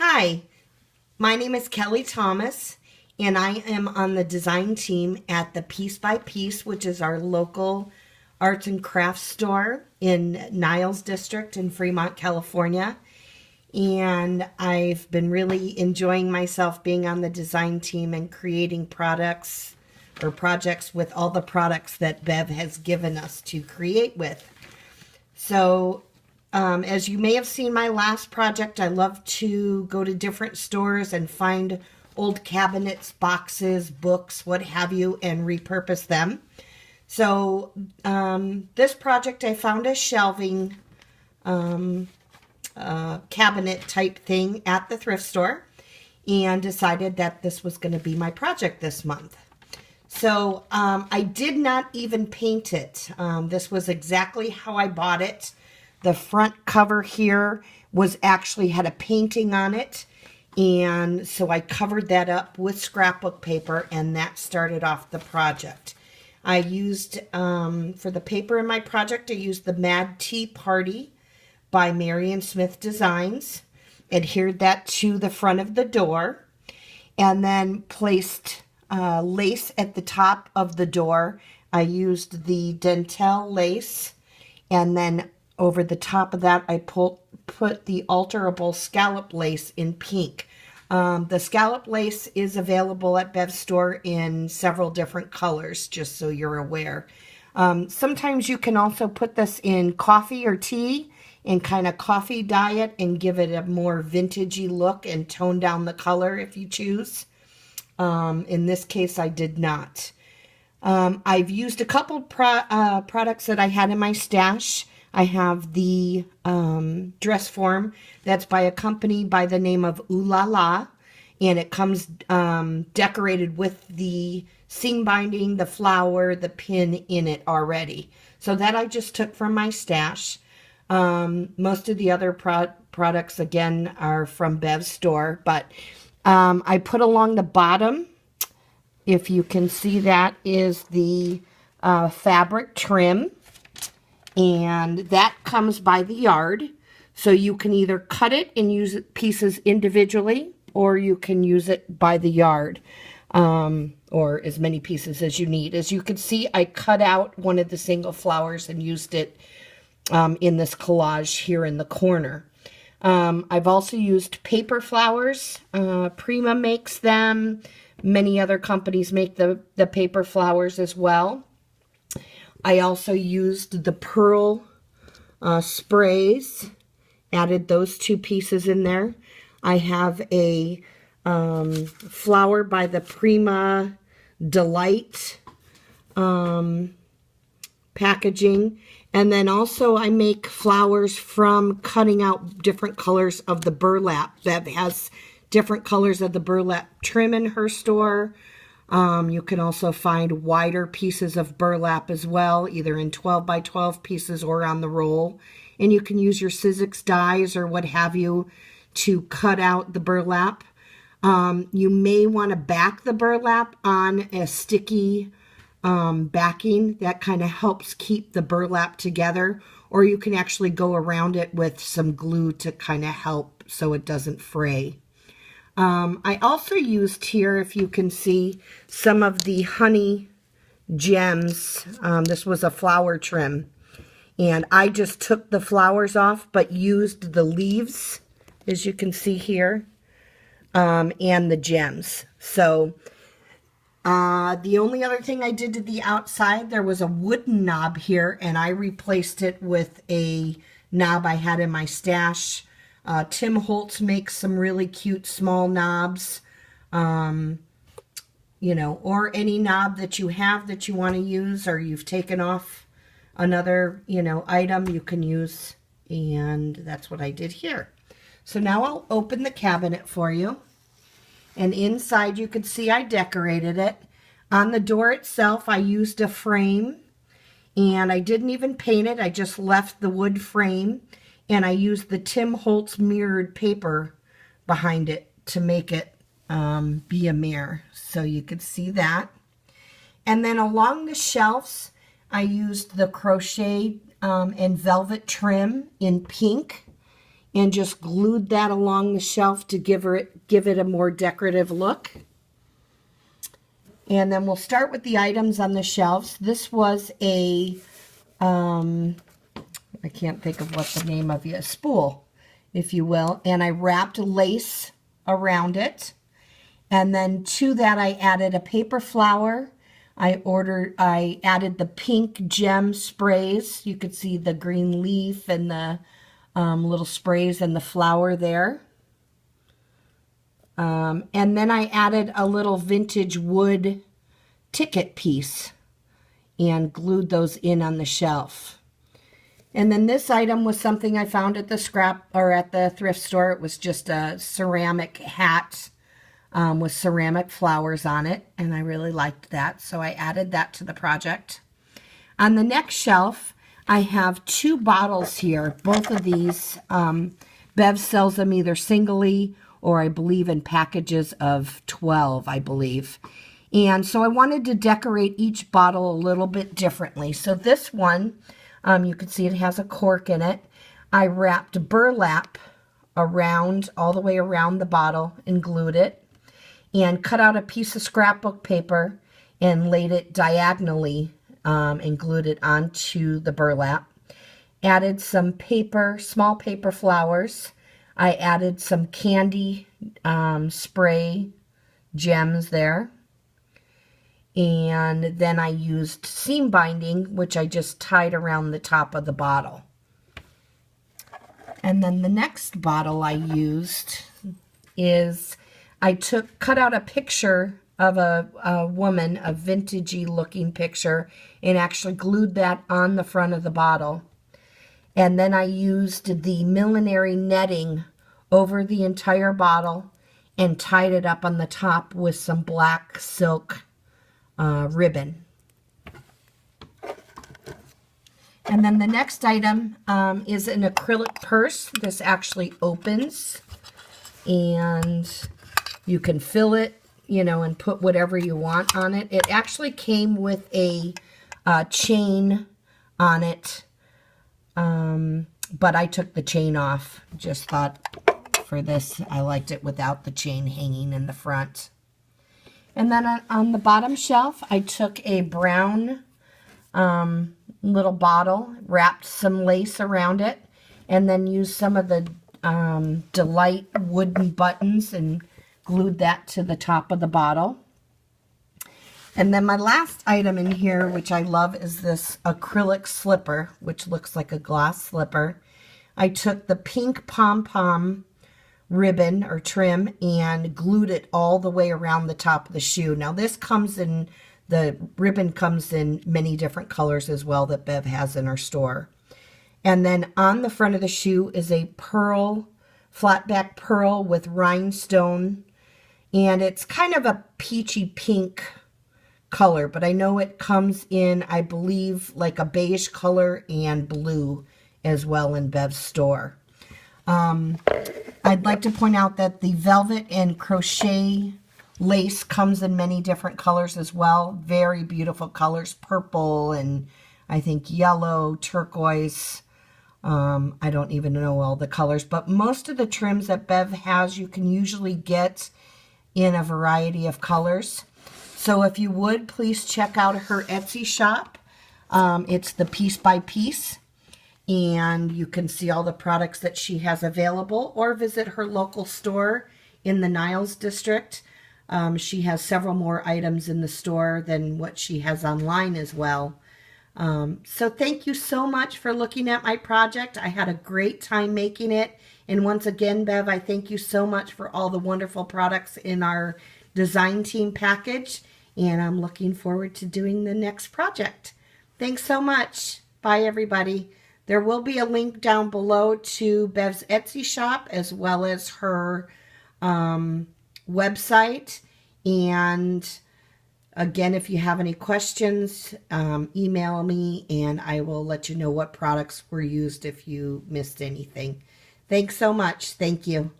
Hi, my name is Kelly Thomas, and I am on the design team at the Piece by Piece, which is our local arts and crafts store in Niles District in Fremont, California. And I've been really enjoying myself being on the design team and creating products or projects with all the products that Bev has given us to create with. So as you may have seen my last project, I love to go to different stores and find old cabinets, boxes, books, what have you, and repurpose them. So this project, I found a shelving cabinet type thing at the thrift store and decided that this was going to be my project this month. So I did not even paint it. This was exactly how I bought it. The front cover here was actually had a painting on it. And so I covered that up with scrapbook paper, and that started off the project. I used, for the paper in my project, I used the Mad Tea Party by Marion Smith Designs. Adhered that to the front of the door. And then placed lace at the top of the door. I used the Dentel lace, and then over the top of that I put the alterable scallop lace in pink. The scallop lace is available at Bev's store in several different colors, just so you're aware. Sometimes you can also put this in coffee or tea and kind of coffee dye it and give it a more vintagey look and tone down the color if you choose. In this case, I did not. I've used a couple products that I had in my stash. I have the dress form that's by a company by the name of Ooh La La, and it comes decorated with the seam binding, the flower, the pin in it already. So that I just took from my stash. Most of the other products, again, are from Bev's store, but I put along the bottom, if you can see that, is the fabric trim. And that comes by the yard. So you can either cut it and use it pieces individually, or you can use it by the yard, or as many pieces as you need. As you can see, I cut out one of the single flowers and used it in this collage here in the corner. I've also used paper flowers. Prima makes them. Many other companies make the paper flowers as well. I also used the pearl sprays, added those two pieces in there. I have a flower by the Prima Delight packaging. And then also I make flowers from cutting out different colors of the burlap. That has different colors of the burlap trim in her store. You can also find wider pieces of burlap as well, either in 12 by 12 pieces or on the roll. And you can use your Sizzix dies or what have you to cut out the burlap. You may want to back the burlap on a sticky backing. That kind of helps keep the burlap together. Or you can actually go around it with some glue to kind of help so it doesn't fray. I also used here, if you can see, some of the honey gems. This was a flower trim. And I just took the flowers off, but used the leaves, as you can see here, and the gems. So the only other thing I did to the outside, there was a wooden knob here, and I replaced it with a knob I had in my stash. Tim Holtz makes some really cute small knobs, you know, or any knob that you have that you want to use, or you've taken off another, you know, item you can use. And that's what I did here. So now I'll open the cabinet for you. And inside you can see I decorated it. On the door itself, I used a frame, and I didn't even paint it. I just left the wood frame. And I used the Tim Holtz mirrored paper behind it to make it be a mirror. So you could see that. And then along the shelves, I used the crochet and velvet trim in pink. and just glued that along the shelf to give it a more decorative look. And then we'll start with the items on the shelves. This was a, I can't think of what the name of it, a spool, if you will. And I wrapped lace around it. And then to that I added a paper flower. I added the pink gem sprays. You could see the green leaf and the little sprays and the flower there. And then I added a little vintage wood ticket piece and glued those in on the shelf. And then this item was something I found at the thrift store. It was just a ceramic hat with ceramic flowers on it, and I really liked that, so I added that to the project. On the next shelf, I have 2 bottles here. Both of these, Bev sells them either singly or I believe in packages of 12, I believe. And so I wanted to decorate each bottle a little bit differently. So this one, you can see it has a cork in it. I wrapped burlap around, all the way around the bottle and glued it, and cut out a piece of scrapbook paper and laid it diagonally and glued it onto the burlap. Added some paper, small paper flowers. I added some candy spray gems there. And then I used seam binding, which I just tied around the top of the bottle. And then the next bottle I used is, I cut out a picture of a woman, a vintagey looking picture, and actually glued that on the front of the bottle. And then I used the millinery netting over the entire bottle and tied it up on the top with some black silk ribbon. And then the next item is an acrylic purse. This actually opens, and you can fill it, you know, and put whatever you want on it. It actually came with a chain on it, but I took the chain off. Just thought for this, I liked it without the chain hanging in the front. And then on the bottom shelf, I took a brown little bottle, wrapped some lace around it, and then used some of the Delight wooden buttons and glued that to the top of the bottle. And then my last item in here, which I love, is this acrylic slipper, which looks like a glass slipper. I took the pink pom-pom ribbon or trim and glued it all the way around the top of the shoe. Now this comes in, the ribbon comes in many different colors as well that Bev has in her store. And then on the front of the shoe is a pearl, flat back pearl with rhinestone. And it's kind of a peachy pink color, but I know it comes in, I believe, like a beige color and blue as well in Bev's store. I'd like to point out that the velvet and crochet lace comes in many different colors as well. Very beautiful colors, purple and I think yellow, turquoise. I don't even know all the colors, but most of the trims that Bev has you can usually get in a variety of colors. So if you would, please check out her Etsy shop. It's the Piece by Piece, and you can see all the products that she has available, or visit her local store in the Niles district. She has several more items in the store than what she has online as well. So thank you so much for looking at my project. I had a great time making it. And once again, Bev, I thank you so much for all the wonderful products in our design team package. And I'm looking forward to doing the next project. Thanks so much. Bye, everybody. There will be a link down below to Bev's Etsy shop as well as her website. And again, if you have any questions, email me and I will let you know what products were used if you missed anything. Thanks so much. Thank you.